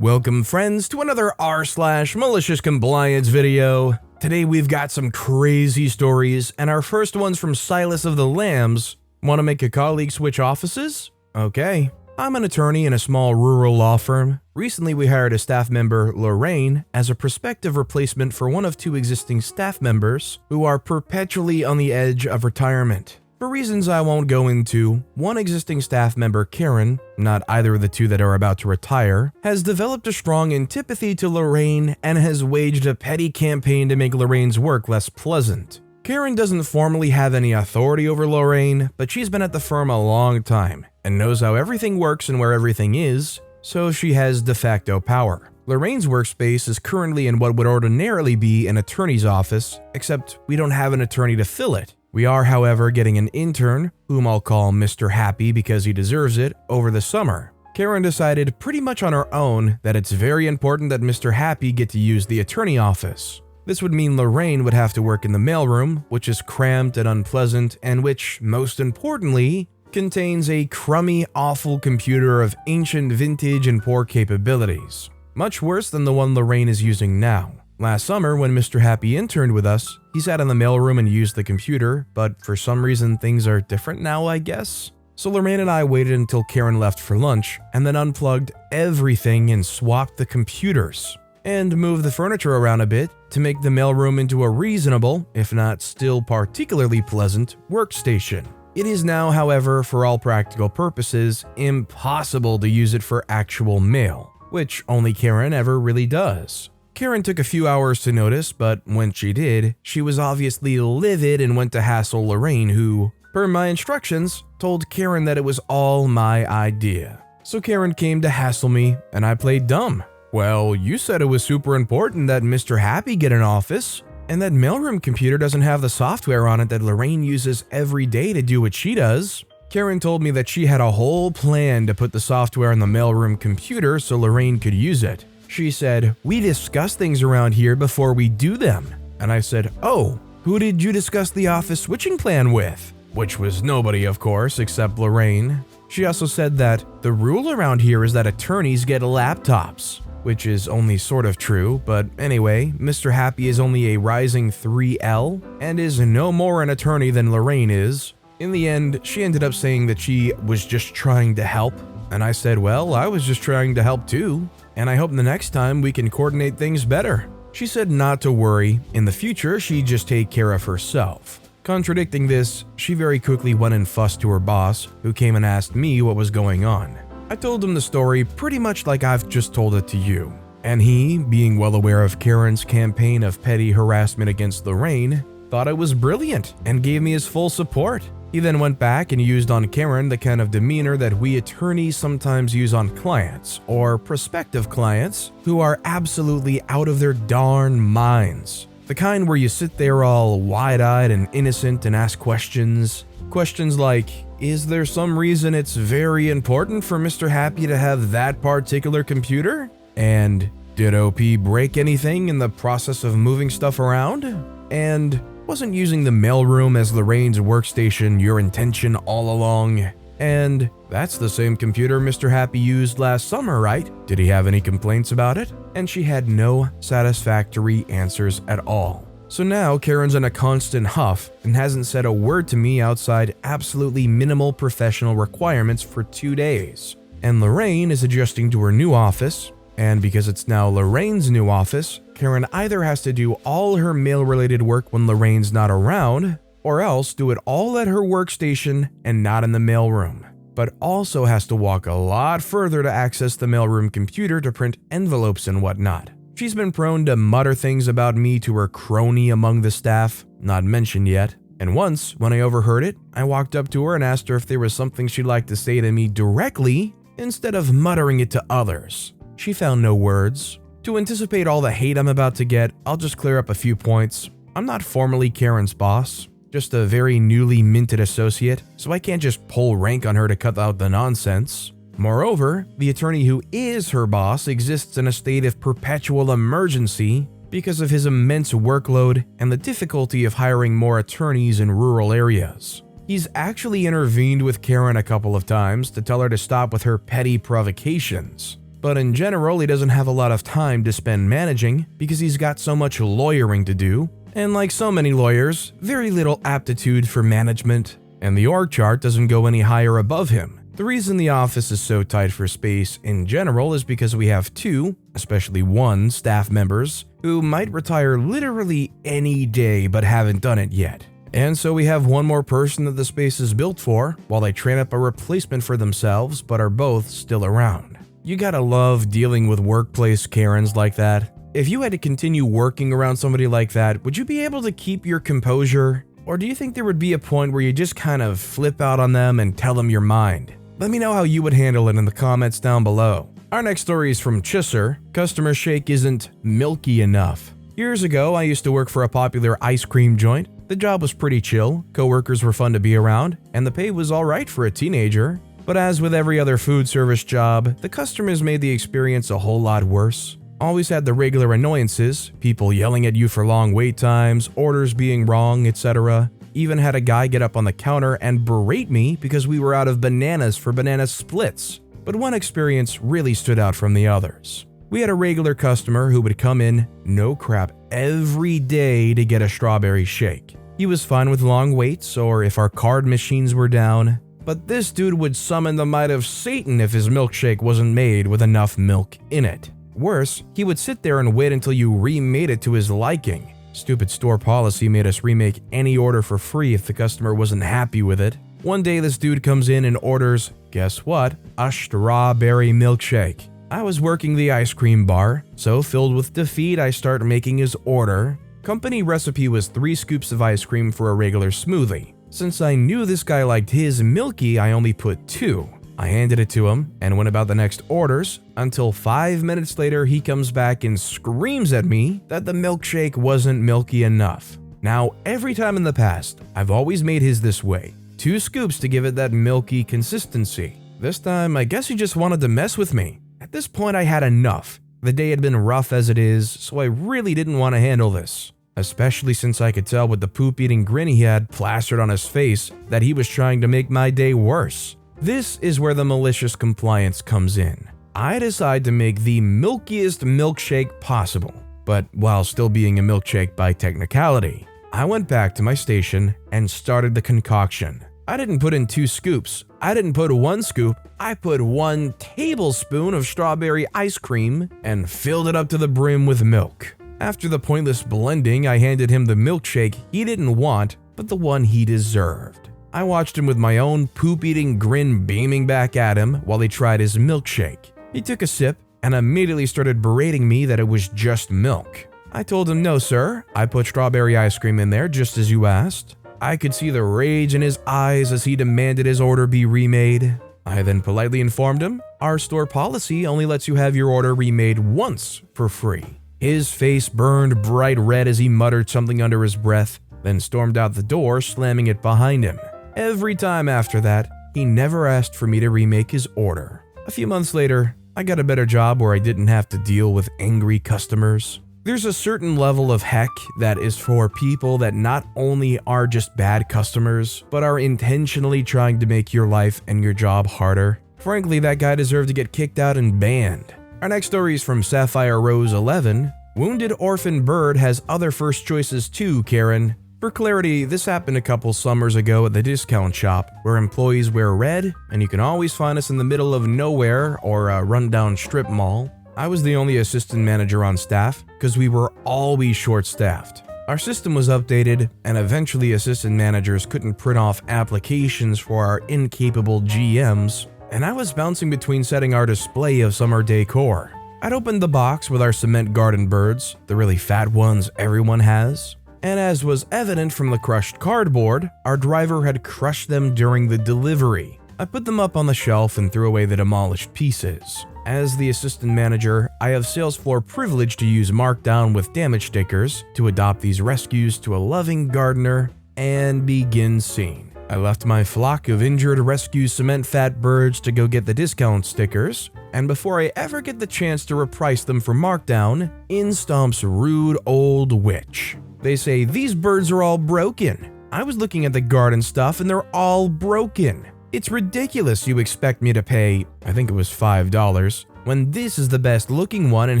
Welcome friends to another r/MaliciousCompliance video. Today we've got some crazy stories, and our first one's from Silas of the Lambs. Want to make a colleague switch offices? Okay. I'm an attorney in a small rural law firm. Recently we hired a staff member, Lorraine, as a prospective replacement for one of two existing staff members who are perpetually on the edge of retirement. For reasons I won't go into, one existing staff member, Karen, not either of the two that are about to retire, has developed a strong antipathy to Lorraine and has waged a petty campaign to make Lorraine's work less pleasant. Karen doesn't formally have any authority over Lorraine, but she's been at the firm a long time and knows how everything works and where everything is, so she has de facto power. Lorraine's workspace is currently in what would ordinarily be an attorney's office, except we don't have an attorney to fill it. We are, however, getting an intern, whom I'll call Mr. Happy because he deserves it, over the summer. Karen decided pretty much on her own that it's very important that Mr. Happy get to use the attorney office. This would mean Lorraine would have to work in the mailroom, which is cramped and unpleasant, and which, most importantly, contains a crummy, awful computer of ancient vintage and poor capabilities. Much worse than the one Lorraine is using now. Last summer, when Mr. Happy interned with us, he sat in the mailroom and used the computer, but for some reason things are different now, I guess. So Lorraine and I waited until Karen left for lunch, and then unplugged everything and swapped the computers, and moved the furniture around a bit to make the mailroom into a reasonable, if not still particularly pleasant, workstation. It is now, however, for all practical purposes, impossible to use it for actual mail, which only Karen ever really does. Karen took a few hours to notice, but when she did, she was obviously livid and went to hassle Lorraine, who, per my instructions, told Karen that it was all my idea. So Karen came to hassle me, and I played dumb. Well, you said it was super important that Mr. Happy get an office, and that mailroom computer doesn't have the software on it that Lorraine uses every day to do what she does. Karen told me that she had a whole plan to put the software on the mailroom computer so Lorraine could use it. She said, "We discuss things around here before we do them." And I said, "Oh, who did you discuss the office switching plan with?" Which was nobody, of course, except Lorraine. She also said that the rule around here is that attorneys get laptops, which is only sort of true, but anyway, Mr. Happy is only a rising 3L and is no more an attorney than Lorraine is. In the end, she ended up saying that she was just trying to help, and I said, well, I was just trying to help too, and I hope the next time we can coordinate things better. She said not to worry, in the future she'd just take care of herself. Contradicting this, she very quickly went and fussed to her boss, who came and asked me what was going on. I told him the story pretty much like I've just told it to you, and he, being well aware of Karen's campaign of petty harassment against Lorraine, thought it was brilliant and gave me his full support. He then went back and used on Karen the kind of demeanor that we attorneys sometimes use on clients, or prospective clients, who are absolutely out of their darn minds. The kind where you sit there all wide-eyed and innocent and ask questions. Questions like, is there some reason it's very important for Mr. Happy to have that particular computer? And did OP break anything in the process of moving stuff around? And wasn't using the mailroom as Lorraine's workstation your intention all along? And that's the same computer Mr. Happy used last summer, right? Did he have any complaints about it? And she had no satisfactory answers at all. So now Karen's in a constant huff and hasn't said a word to me outside absolutely minimal professional requirements for 2 days. And Lorraine is adjusting to her new office, and because it's now Lorraine's new office, Karen either has to do all her mail-related work when Lorraine's not around, or else do it all at her workstation and not in the mailroom, but also has to walk a lot further to access the mailroom computer to print envelopes and whatnot. She's been prone to mutter things about me to her crony among the staff, not mentioned yet, and once, when I overheard it, I walked up to her and asked her if there was something she'd like to say to me directly instead of muttering it to others. She found no words. To anticipate all the hate I'm about to get, I'll just clear up a few points. I'm not formally Karen's boss, just a very newly minted associate, so I can't just pull rank on her to cut out the nonsense. Moreover, the attorney who is her boss exists in a state of perpetual emergency because of his immense workload and the difficulty of hiring more attorneys in rural areas. He's actually intervened with Karen a couple of times to tell her to stop with her petty provocations. but in general he doesn't have a lot of time to spend managing because he's got so much lawyering to do, and like so many lawyers, very little aptitude for management, and the org chart doesn't go any higher above him. The reason the office is so tight for space in general is because we have two, especially one, staff members who might retire literally any day but haven't done it yet. And so we have one more person that the space is built for while they train up a replacement for themselves but are both still around. You gotta love dealing with workplace Karens like that. If you had to continue working around somebody like that, would you be able to keep your composure? Or do you think there would be a point where you just kind of flip out on them and tell them your mind? Let me know how you would handle it in the comments down below. Our next story is from Chisser. Customer shake isn't milky enough. Years ago, I used to work for a popular ice cream joint. The job was pretty chill, coworkers were fun to be around, and the pay was alright for a teenager. But as with every other food service job, the customers made the experience a whole lot worse. Always had the regular annoyances, people yelling at you for long wait times, orders being wrong, etc. Even had a guy get up on the counter and berate me because we were out of bananas for banana splits. But one experience really stood out from the others. We had a regular customer who would come in, no crap, every day to get a strawberry shake. He was fine with long waits or if our card machines were down, but this dude would summon the might of Satan if his milkshake wasn't made with enough milk in it. Worse, he would sit there and wait until you remade it to his liking. Stupid store policy made us remake any order for free if the customer wasn't happy with it. One day this dude comes in and orders, guess what? A strawberry milkshake. I was working the ice cream bar, so filled with defeat I start making his order. Company recipe was 3 scoops of ice cream for a regular smoothie. Since I knew this guy liked his milky, I only put 2. I handed it to him and went about the next orders until 5 minutes later he comes back and screams at me that the milkshake wasn't milky enough. Now, every time in the past, I've always made his this way. 2 scoops to give it that milky consistency. This time, I guess he just wanted to mess with me. At this point, I had enough. The day had been rough as it is, so I really didn't want to handle this. Especially since I could tell with the poop-eating grin he had plastered on his face that he was trying to make my day worse. This is where the malicious compliance comes in. I decide to make the milkiest milkshake possible, but while still being a milkshake by technicality. I went back to my station and started the concoction. I didn't put in 2 scoops. I didn't put 1 scoop. I put 1 tablespoon of strawberry ice cream and filled it up to the brim with milk. After the pointless blending, I handed him the milkshake he didn't want, but the one he deserved. I watched him with my own poop-eating grin beaming back at him while he tried his milkshake. He took a sip and immediately started berating me that it was just milk. I told him, no sir, I put strawberry ice cream in there just as you asked. I could see the rage in his eyes as he demanded his order be remade. I then politely informed him, our store policy only lets you have your order remade once for free. His face burned bright red as he muttered something under his breath, then stormed out the door, slamming it behind him. Every time after that, he never asked for me to remake his order. A few months later, I got a better job where I didn't have to deal with angry customers. There's a certain level of heck that is for people that not only are just bad customers, but are intentionally trying to make your life and your job harder. Frankly, that guy deserved to get kicked out and banned. Our next story is from Sapphire Rose 11. Wounded orphan bird has other first choices too, Karen. For clarity, this happened a couple summers ago at the discount shop, where employees wear red, and you can always find us in the middle of nowhere or a rundown strip mall. I was the only assistant manager on staff, because we were always short-staffed. Our system was updated, and eventually assistant managers couldn't print off applications for our incapable GMs, and I was bouncing between setting our display of summer decor. I'd opened the box with our cement garden birds, the really fat ones everyone has. And as was evident from the crushed cardboard, our driver had crushed them during the delivery. I put them up on the shelf and threw away the demolished pieces. As the assistant manager, I have sales floor privilege to use markdown with damage stickers to adopt these rescues to a loving gardener and begin scene. I left my flock of injured rescue cement fat birds to go get the discount stickers, and before I ever get the chance to reprice them for markdown, in stomps rude old witch. They say, these birds are all broken. I was looking at the garden stuff and they're all broken. It's ridiculous you expect me to pay, I think it was $5, when this is the best looking one and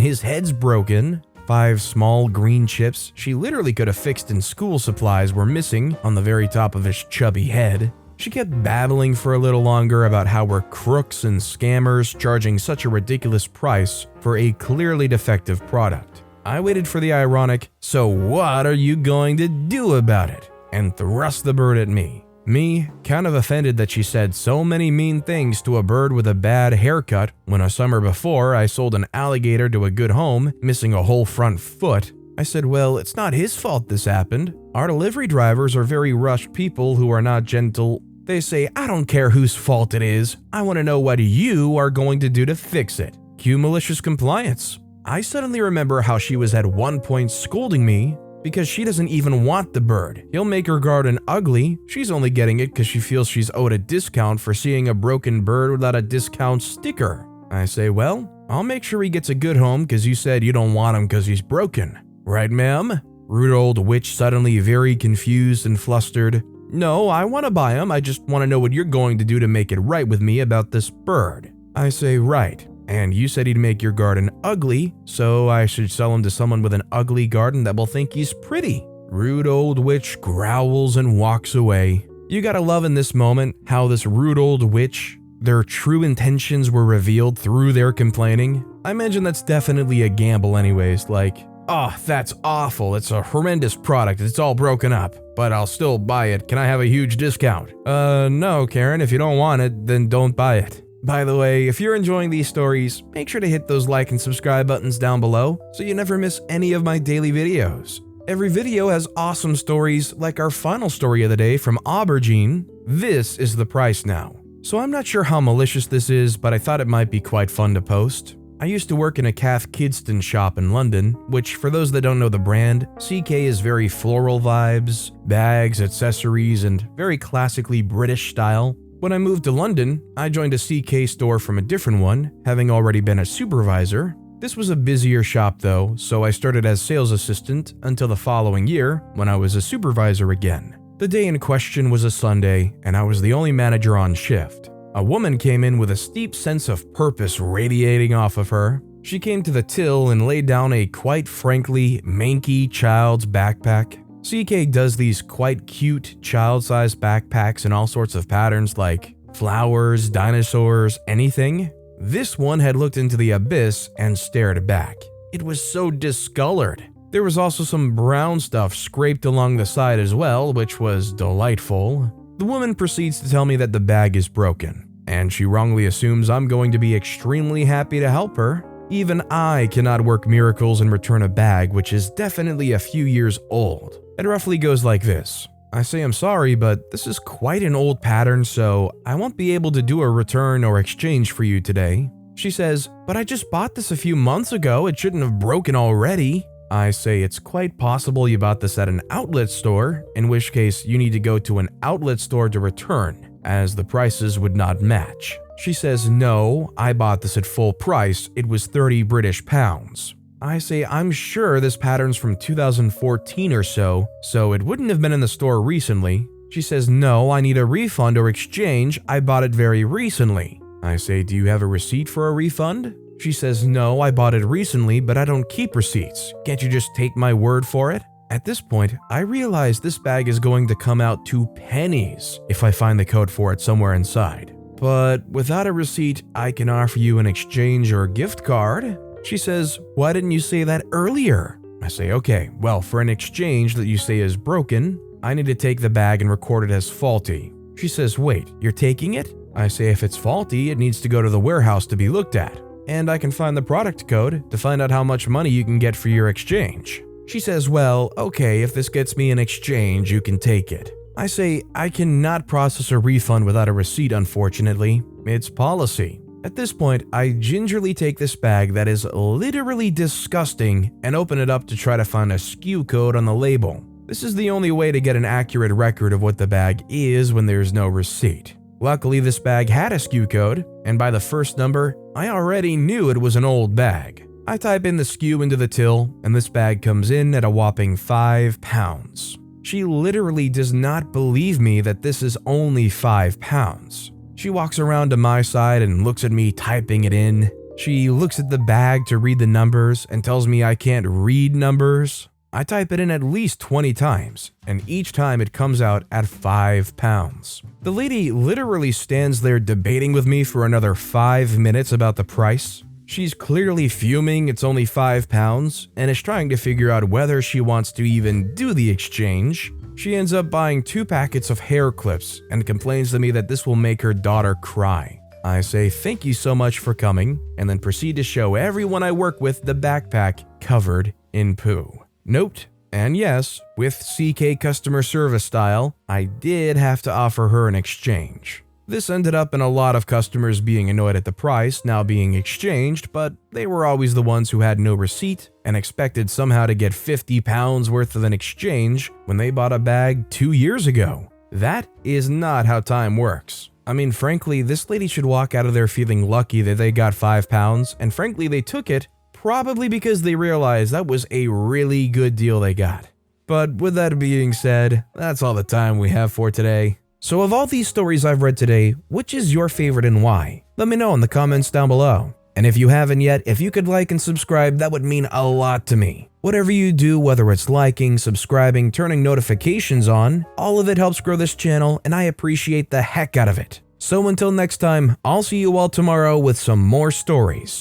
his head's broken? 5 small green chips she literally could have fixed in school supplies were missing on the very top of his chubby head. She kept babbling for a little longer about how we're crooks and scammers charging such a ridiculous price for a clearly defective product. I waited for the ironic, "So what are you going to do about it?" and thrust the bird at me. Me, kind of offended that she said so many mean things to a bird with a bad haircut when a summer before I sold an alligator to a good home, missing a whole front foot. I said, well, it's not his fault this happened. Our delivery drivers are very rushed people who are not gentle. They say, I don't care whose fault it is. I want to know what you are going to do to fix it. Cue malicious compliance. I suddenly remember how she was at one point scolding me because she doesn't even want the bird. He'll make her garden ugly. She's only getting it because she feels she's owed a discount for seeing a broken bird without a discount sticker. I say, well, I'll make sure he gets a good home because you said you don't want him because he's broken. Right, ma'am? Rude old witch suddenly very confused and flustered. No, I want to buy him. I just want to know what you're going to do to make it right with me about this bird. I say, right. And you said he'd make your garden ugly, so I should sell him to someone with an ugly garden that will think he's pretty. Rude old witch growls and walks away. You gotta love in this moment how this rude old witch, their true intentions were revealed through their complaining. I imagine that's definitely a gamble anyways, like, oh, that's awful, it's a horrendous product, it's all broken up, but I'll still buy it, can I have a huge discount? No, Karen, if you don't want it, then don't buy it. By the way, if you're enjoying these stories, make sure to hit those like and subscribe buttons down below so you never miss any of my daily videos. Every video has awesome stories like our final story of the day from Aubergine. This is the price now. So I'm not sure how malicious this is, but I thought it might be quite fun to post. I used to work in a Cath Kidston shop in London, which for those that don't know the brand, CK is very floral vibes, bags, accessories, and very classically British style. When I moved to London, I joined a CK store from a different one, having already been a supervisor. This was a busier shop though, so I started as sales assistant until the following year when I was a supervisor again. The day in question was a Sunday, and I was the only manager on shift. A woman came in with a steep sense of purpose radiating off of her. She came to the till and laid down a quite frankly manky child's backpack. CK does these quite cute child-sized backpacks in all sorts of patterns like flowers, dinosaurs, anything. This one had looked into the abyss and stared back. It was so discolored. There was also some brown stuff scraped along the side as well, which was delightful. The woman proceeds to tell me that the bag is broken, and she wrongly assumes I'm going to be extremely happy to help her. Even I cannot work miracles and return a bag which is definitely a few years old. It roughly goes like this. I say I'm sorry, but this is quite an old pattern, so I won't be able to do a return or exchange for you today. She says, but I just bought this a few months ago, it shouldn't have broken already. I say it's quite possible you bought this at an outlet store, in which case you need to go to an outlet store to return, as the prices would not match. She says, no, I bought this at full price, it was 30 British pounds. I say, I'm sure this pattern's from 2014 or so it wouldn't have been in the store recently. She says, no, I need a refund or exchange, I bought it very recently. I say, do you have a receipt for a refund? She says, no, I bought it recently, but I don't keep receipts. Can't you just take my word for it? At this point, I realize this bag is going to come out to pennies if I find the code for it somewhere inside. But without a receipt, I can offer you an exchange or gift card. She says, why didn't you say that earlier? I say, okay, well, for an exchange that you say is broken, I need to take the bag and record it as faulty. She says, wait, you're taking it? I say, if it's faulty, it needs to go to the warehouse to be looked at. And I can find the product code to find out how much money you can get for your exchange. She says, well, okay, if this gets me an exchange, you can take it. I say, I cannot process a refund without a receipt, unfortunately. It's policy. At this point, I gingerly take this bag that is literally disgusting and open it up to try to find a SKU code on the label. This is the only way to get an accurate record of what the bag is when there's no receipt. Luckily, this bag had a SKU code, and by the first number, I already knew it was an old bag. I type in the SKU into the till, and this bag comes in at a whopping 5 pounds. She literally does not believe me that this is only 5 pounds. She walks around to my side and looks at me typing it in. She looks at the bag to read the numbers and tells me I can't read numbers. I type it in at least 20 times, and each time it comes out at 5 pounds. The lady literally stands there debating with me for another 5 minutes about the price. She's clearly fuming it's only 5 pounds and is trying to figure out whether she wants to even do the exchange. She ends up buying 2 packets of hair clips and complains to me that this will make her daughter cry. I say thank you so much for coming and then proceed to show everyone I work with the backpack covered in poo. Note, and yes, with CK customer service style, I did have to offer her an exchange. This ended up in a lot of customers being annoyed at the price now being exchanged, but they were always the ones who had no receipt and expected somehow to get 50 pounds worth of an exchange when they bought a bag 2 years ago. That is not how time works. I mean, frankly, this lady should walk out of there feeling lucky that they got 5 pounds, and frankly, they took it probably because they realized that was a really good deal they got. But with that being said, that's all the time we have for today. So of all these stories I've read today, which is your favorite and why? Let me know in the comments down below. And if you haven't yet, if you could like and subscribe, that would mean a lot to me. Whatever you do, whether it's liking, subscribing, turning notifications on, all of it helps grow this channel and I appreciate the heck out of it. So until next time, I'll see you all tomorrow with some more stories.